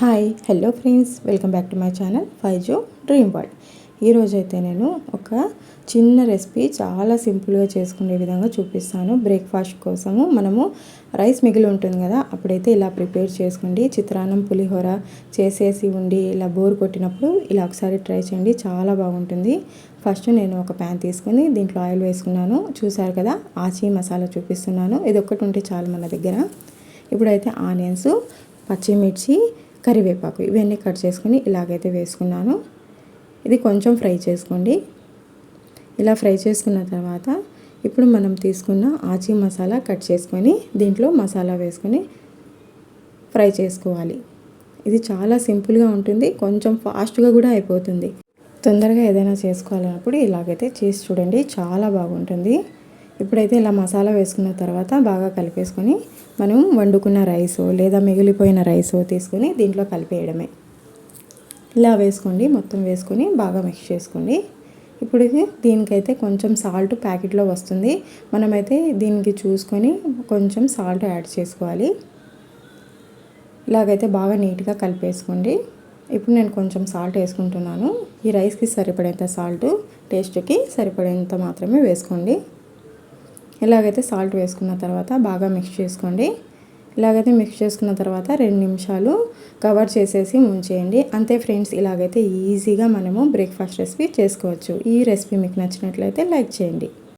Hi hello friends, welcome back to my channel Faizo dream world. ఈరోజు అయితే నేను ఒక చిన్న రెసిపీ చాలా సింపుల్గా చేసుకునే విధంగా చూపిస్తాను. బ్రేక్ఫాస్ట్ కోసము మనము రైస్ మిగిలి ఉంటుంది కదా, అప్పుడైతే ఇలా ప్రిపేర్ చేసుకోండి. చిత్రాన్నం పులిహోర చేసేసి ఉండి ఇలా బోర్ కొట్టినప్పుడు ఇలా ఒకసారి ట్రై చేయండి, చాలా బాగుంటుంది. ఫస్ట్ నేను ఒక ప్యాన్ తీసుకుని దీంట్లో ఆయిల్ వేసుకున్నాను. చూసారు కదా, ఆచి మసాలా చూపిస్తున్నాను. ఇది ఒక్కటి ఉంటే చాలు మన దగ్గర. ఇప్పుడైతే ఆనియన్స్, పచ్చిమిర్చి, కరివేపాకు ఇవన్నీ కట్ చేసుకుని ఇలాగైతే వేసుకున్నాను. ఇది కొంచెం ఫ్రై చేసుకోండి. ఇలా ఫ్రై చేసుకున్న తర్వాత ఇప్పుడు మనం తీసుకున్న ఆచి మసాలా కట్ చేసుకొని దీంట్లో మసాలా వేసుకొని ఫ్రై చేసుకోవాలి. ఇది చాలా సింపుల్గా ఉంటుంది, కొంచెం ఫాస్ట్గా కూడా అయిపోతుంది. తొందరగా ఏదైనా చేసుకోవాలన్నప్పుడు ఇలాగైతే చేసి చూడండి, చాలా బాగుంటుంది. ఇప్పుడైతే ఇలా మసాలా వేసుకున్న తర్వాత బాగా కలిపేసుకొని మనం వండుకున్న రైసు లేదా మిగిలిపోయిన రైసు తీసుకొని దీంట్లో కలిపేయడమే. ఇలా వేసుకోండి, మొత్తం వేసుకొని బాగా మిక్స్ చేసుకోండి. ఇప్పుడు దీనికైతే కొంచెం సాల్ట్ ప్యాకెట్లో వస్తుంది, మనమైతే దీనికి చూసుకొని కొంచెం సాల్ట్ యాడ్ చేసుకోవాలి. ఇలాగైతే బాగా నీట్గా కలిపేసుకోండి. ఇప్పుడు నేను కొంచెం సాల్ట్ వేసుకుంటున్నాను. ఈ రైస్కి సరిపడేంత సాల్ట్, టేస్ట్కి సరిపడేంత మాత్రమే వేసుకోండి. ఇలాగైతే సాల్ట్ వేసుకున్న తర్వాత బాగా మిక్స్ చేసుకోండి. ఇలాగైతే మిక్స్ చేసుకున్న తర్వాత 2 నిమిషాలు కవర్ చేసేసి ఉంచేయండి. అంతే ఫ్రెండ్స్, ఇలాగైతే ఈజీగా మనము బ్రేక్ఫాస్ట్ రెసిపీ చేసుకోవచ్చు. ఈ రెసిపీ మీకు నచ్చినట్లయితే లైక్ చేయండి.